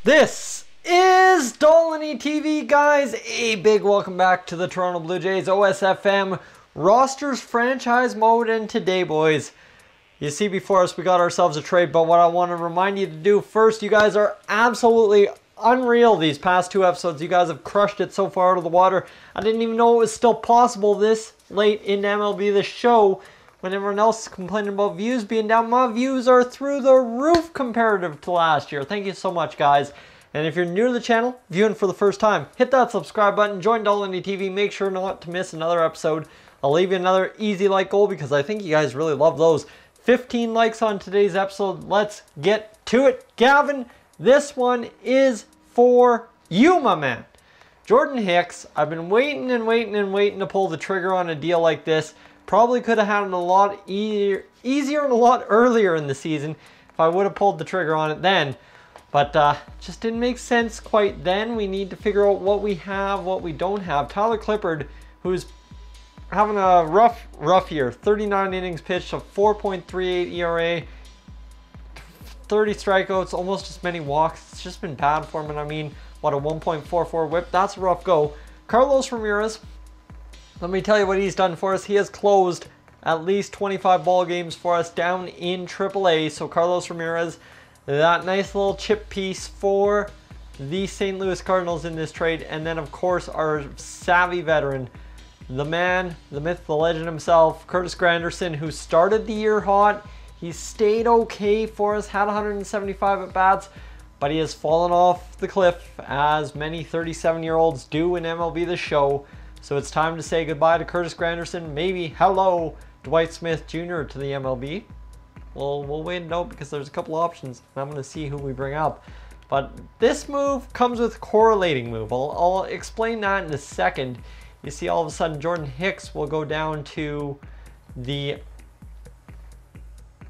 This is Dolynny TV, guys. A big welcome back to the Toronto Blue Jays OSFM rosters franchise mode. And today, boys, you see before us we got ourselves a trade, but what I want to remind you to do first, you guys are absolutely unreal these past two episodes. You guys have crushed it so far out of the water. I didn't even know it was still possible this late in MLB The Show when everyone else is complaining about views being down. My views are through the roof comparative to last year. Thank you so much, guys. And if you're new to the channel, viewing for the first time, hit that subscribe button, join Dolynny TV, make sure not to miss another episode. I'll leave you another easy like goal because I think you guys really love those. 15 likes on today's episode. Let's get to it. Gavin, this one is for you, my man. Jordan Hicks, I've been waiting to pull the trigger on a deal like this. Probably could have had it a lot easier and a lot earlier in the season if I would have pulled the trigger on it then. But just didn't make sense quite then. We need to figure out what we have, what we don't have. Tyler Clippard, who's having a rough year. 39 innings pitched, a 4.38 ERA, 30 strikeouts, almost as many walks. It's just been bad for him. And I mean, what, a 1.44 whip? That's a rough go. Carlos Ramirez, let me tell you what he's done for us. He has closed at least 25 ball games for us down in AAA. So Carlos Ramirez, that nice little chip piece for the St. Louis Cardinals in this trade. And then, of course, our savvy veteran, the man, the myth, the legend himself, Curtis Granderson, who started the year hot. He stayed okay for us, had 175 at-bats, but he has fallen off the cliff, as many 37-year-olds do in MLB The Show. So it's time to say goodbye to Curtis Granderson. Maybe hello, Dwight Smith Jr. to the MLB. Well, we'll wait and out because there's a couple options, and I'm going to see who we bring up. But this move comes with a correlating move. I'll explain that in a second. You see, all of a sudden, Jordan Hicks will go down to the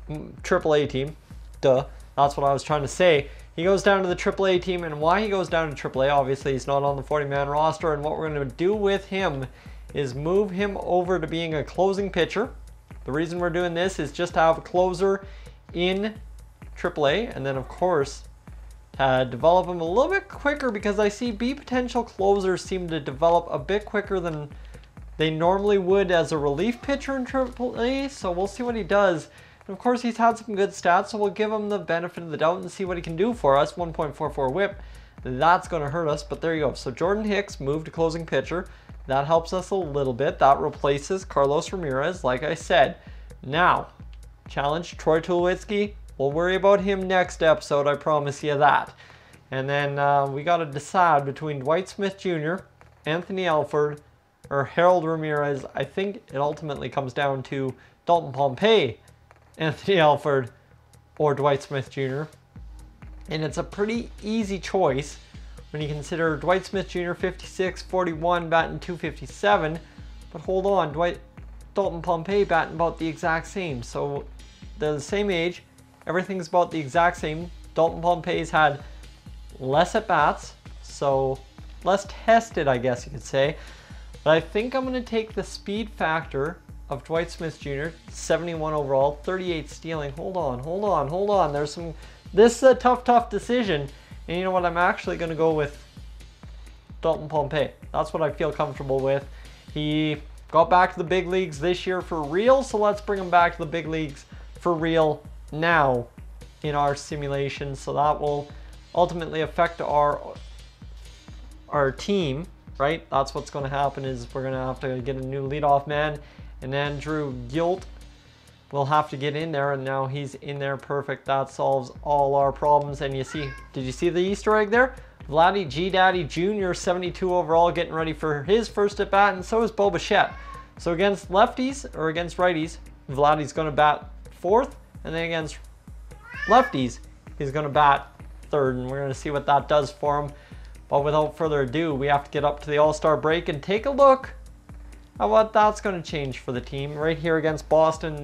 AAA team. Duh, that's what I was trying to say. He goes down to the AAA team, and why he goes down to AAA, obviously he's not on the 40-man roster, and what we're going to do with him is move him over to being a closing pitcher. The reason we're doing this is just to have a closer in AAA, and then of course develop him a little bit quicker, because I see B potential closers seem to develop a bit quicker than they normally would as a relief pitcher in AAA, so we'll see what he does. And of course he's had some good stats, so we'll give him the benefit of the doubt and see what he can do for us. 1.44 whip, that's going to hurt us, but there you go. So Jordan Hicks moved to closing pitcher. That helps us a little bit. That replaces Carlos Ramirez, like I said. Now, challenge Troy Tulowitzki. We'll worry about him next episode, I promise you that. And then we got to decide between Dwight Smith Jr., Anthony Alford, or Harold Ramirez. I think it ultimately comes down to Dalton Pompey, Anthony Alford, or Dwight Smith Jr. And it's a pretty easy choice when you consider Dwight Smith Jr. 56-41, batting .257. But hold on, Dalton Pompey batting about the exact same. So they're the same age. Everything's about the exact same. Dalton Pompey's had less at-bats, so less tested, I guess you could say. But I think I'm going to take the speed factor of Dwight Smith Jr., 71 overall, 38 stealing. Hold on. This is a tough decision. And you know what? I'm actually going to go with Dalton Pompey. That's what I feel comfortable with. He got back to the big leagues this year for real, so let's bring him back to the big leagues for real now in our simulation. So that will ultimately affect our team, right? That's what's going to happen, is we're going to have to get a new leadoff man, and Andrew Gilt will have to get in there, and now he's in there. Perfect. That solves all our problems. And you see, did you see the Easter egg there? Vladdy G Daddy Jr., 72 overall, getting ready for his first at bat, and so is Beau Bichette. So against lefties or against righties, Vladdy's going to bat fourth, and then against lefties, he's going to bat third, and we're going to see what that does for him. But without further ado, we have to get up to the All-Star break and take a look at what that's going to change for the team. Right here against Boston,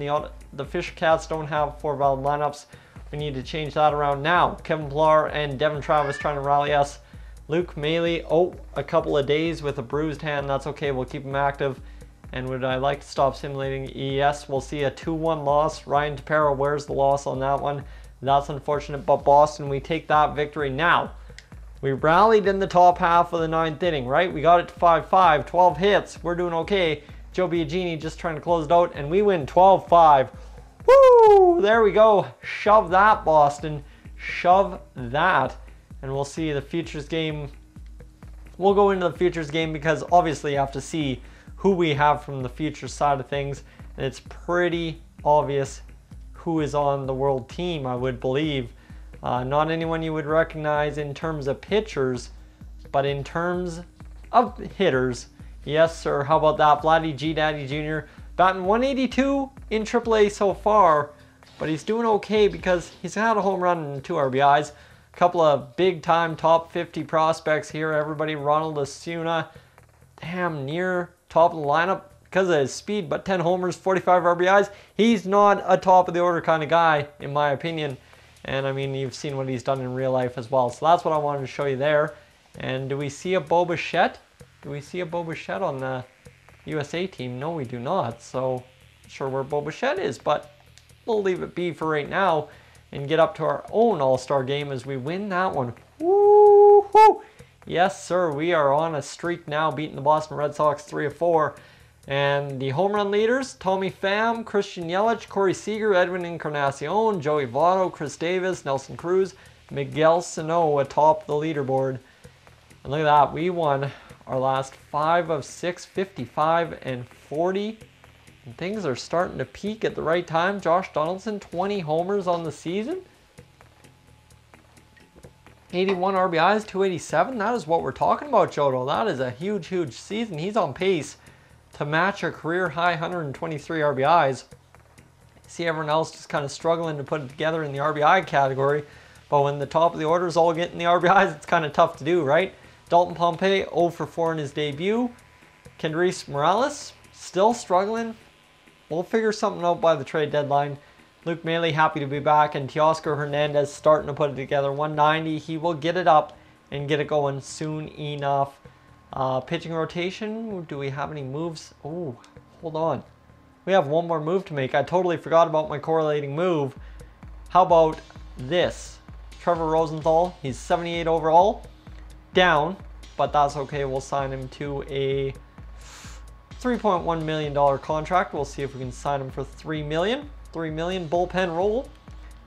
the Fisher Cats don't have 4-valve lineups. We need to change that around now. Kevin Pillar and Devin Travis trying to rally us. Luke Maley, a couple of days with a bruised hand. That's okay, we'll keep him active. And would I like to stop simulating? Yes, we'll see a 2-1 loss. Ryan Tepera wears the loss on that one. That's unfortunate, but Boston, we take that victory. Now, We rallied in the top half of the 9th inning, right? We got it to 5-5, 12 hits. We're doing okay. Joe Bichette just trying to close it out, and we win 12-5. Woo! There we go. Shove that, Boston. Shove that. And we'll see the futures game. We'll go into the futures game because obviously you have to see who we have from the futures side of things. And it's pretty obvious who is on the world team, I would believe. Not anyone you would recognize in terms of pitchers, but in terms of hitters. Yes, sir. How about that? Vladdy G Daddy Jr. batting 182 in AAA so far, but he's doing okay because he's had a home run and 2 RBIs. A couple of big-time top 50 prospects here. Everybody, Ronald Acuna, damn near top of the lineup because of his speed, but 10 homers, 45 RBIs. He's not a top-of-the-order kind of guy, in my opinion. And, I mean, you've seen what he's done in real life as well. So that's what I wanted to show you there. And do we see a Beau Bichette? Do we see a Beau Bichette on the USA team? No, we do not. So, not sure where Beau Bichette is, but we'll leave it be for right now and get up to our own All-Star game as we win that one. Woo-hoo! Yes, sir. We are on a streak now, beating the Boston Red Sox 3-4. And the home run leaders, Tommy Pham, Christian Yelich, Corey Seager, Edwin Encarnacion, Joey Votto, Chris Davis, Nelson Cruz, Miguel Sano atop the leaderboard. And look at that. We won our last 5 of 6, 55 and 40. And things are starting to peak at the right time. Josh Donaldson, 20 homers on the season. 81 RBIs, 287. That is what we're talking about, Jodo. That is a huge, huge season. He's on pace to match a career high 123 RBIs. See everyone else just kind of struggling to put it together in the RBI category. But when the top of the order is all getting the RBIs, it's kind of tough to do, right? Dalton Pompey, 0 for 4 in his debut. Kendrys Morales, still struggling. We'll figure something out by the trade deadline. Luke Maile, happy to be back. And Teoscar Hernandez starting to put it together. 190, he will get it up and get it going soon enough. Pitching rotation, do we have any moves? Oh, hold on. We have one more move to make. I totally forgot about my correlating move. How about this? Trevor Rosenthal, he's 78 overall. Down, but that's okay. We'll sign him to a $3.1 million contract. We'll see if we can sign him for $3 million. $3 million bullpen role.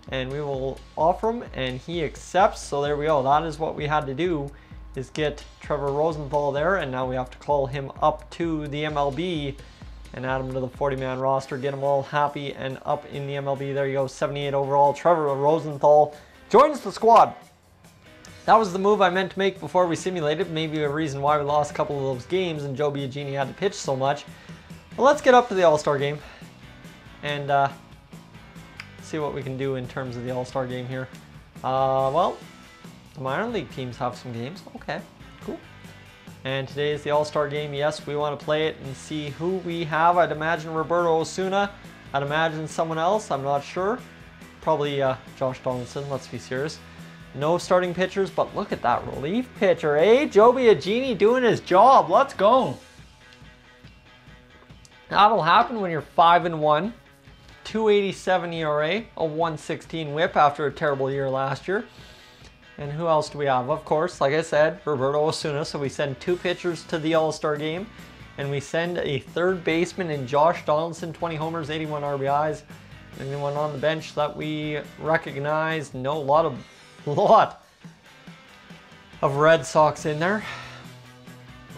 And we will offer him, and he accepts. So there we go. That is what we had to do, is get Trevor Rosenthal there, and now we have to call him up to the MLB and add him to the 40-man roster, get them all happy and up in the MLB. There you go, 78 overall. Trevor Rosenthal joins the squad. That was the move I meant to make before we simulated. Maybe a reason why we lost a couple of those games and Joe Bichette had to pitch so much. But let's get up to the All-Star game and see what we can do in terms of the All-Star game here. Well, the minor league teams have some games. Okay, cool. And today is the All-Star game. Yes, we want to play it and see who we have. I'd imagine Roberto Osuna. I'd imagine someone else. I'm not sure. Probably Josh Donaldson. Let's be serious. No starting pitchers, but look at that relief pitcher, eh? Joe Bichette doing his job. Let's go. That'll happen when you're 5-1, 2.87 ERA, a 1.16 WHIP after a terrible year last year. And who else do we have? Of course, like I said, Roberto Osuna. So we send 2 pitchers to the All-Star game, and we send a third baseman in Josh Donaldson, 20 homers, 81 RBIs. Anyone on the bench that we recognize? No, a lot of Red Sox in there.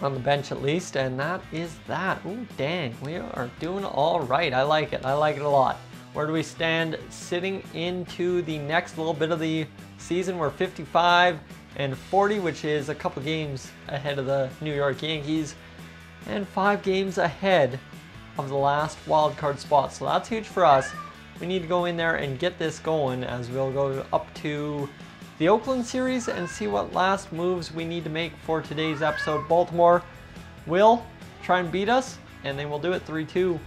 On the bench at least, and that is that. Ooh, dang, we are doing all right. I like it. I like it a lot. Where do we stand sitting into the next little bit of the season? We're 55 and 40, which is a couple games ahead of the New York Yankees and 5 games ahead of the last wild card spot. So that's huge for us. We need to go in there and get this going, as we'll go up to the Oakland series and see what last moves we need to make for today's episode. Baltimore will try and beat us, and they will do it 3-2.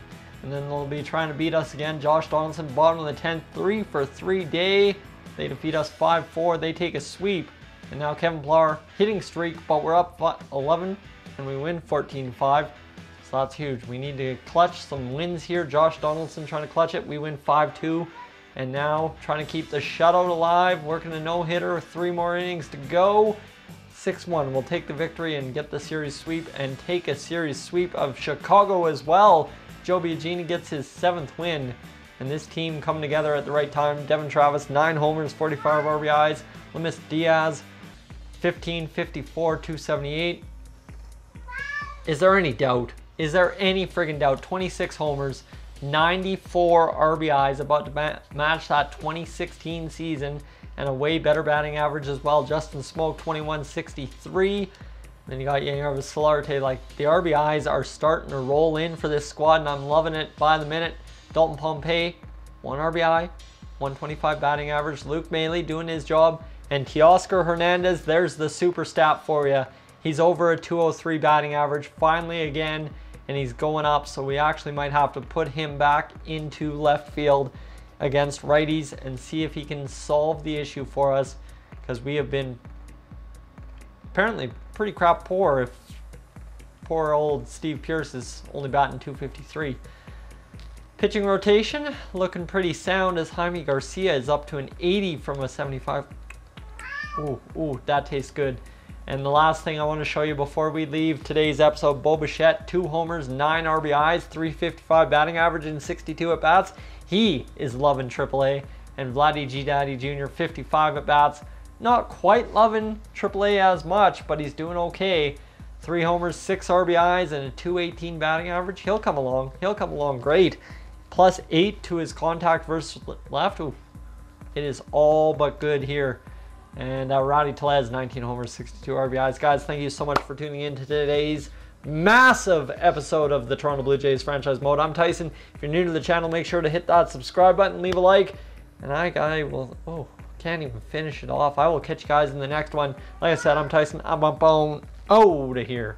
And then they'll be trying to beat us again. Josh Donaldson, bottom of the 10th, 3 for 3 day. They defeat us 5-4. They take a sweep. And now Kevin Pillar hitting streak, but we're up 11 and we win 14-5. So that's huge. We need to clutch some wins here. Josh Donaldson trying to clutch it. We win 5-2. And now trying to keep the shutout alive, working a no-hitter, 3 more innings to go. 6-1. We'll take the victory and get the series sweep and take a series sweep of Chicago as well. Joe Biagini gets his 7th win. And this team coming together at the right time. Devin Travis, 9 homers, 45 RBIs. Lemus Diaz, 15, 54, 278. Is there any doubt? Is there any friggin' doubt? 26 homers, 94 RBIs, about to match that 2016 season, and a way better batting average as well. Justin Smoke, 21-63. Then you got Yangervis Solarte. Like, the RBIs are starting to roll in for this squad, and I'm loving it by the minute. Dalton Pompey, 1 RBI, 125 batting average. Luke Mailey doing his job. And Teoscar Hernandez, there's the super stat for you. He's over a 203 batting average finally again, and he's going up, so we actually might have to put him back into left field against righties and see if he can solve the issue for us, because we have been apparently pretty crap poor if poor old Steve Pearce is only batting 253. Pitching rotation looking pretty sound as Jaime Garcia is up to an 80 from a 75. Ooh, that tastes good. And the last thing I want to show you before we leave today's episode, Beau Bichette, 2 homers, 9 RBIs, 355 batting average in 62 at-bats. He is loving AAA. And Vladdy G. Daddy Jr., 55 at-bats. Not quite loving AAA as much, but he's doing okay. 3 homers, 6 RBIs, and a 218 batting average. He'll come along. He'll come along great. Plus 8 to his contact versus left. Ooh, it is all but good here. And Rowdy Tellez, 19 homers, 62 RBIs. Guys, thank you so much for tuning in to today's massive episode of the Toronto Blue Jays Franchise Mode. I'm Tyson. If you're new to the channel, make sure to hit that subscribe button, leave a like. And I will, can't even finish it off. I will catch you guys in the next one. Like I said, I'm Tyson. I'm up on to here.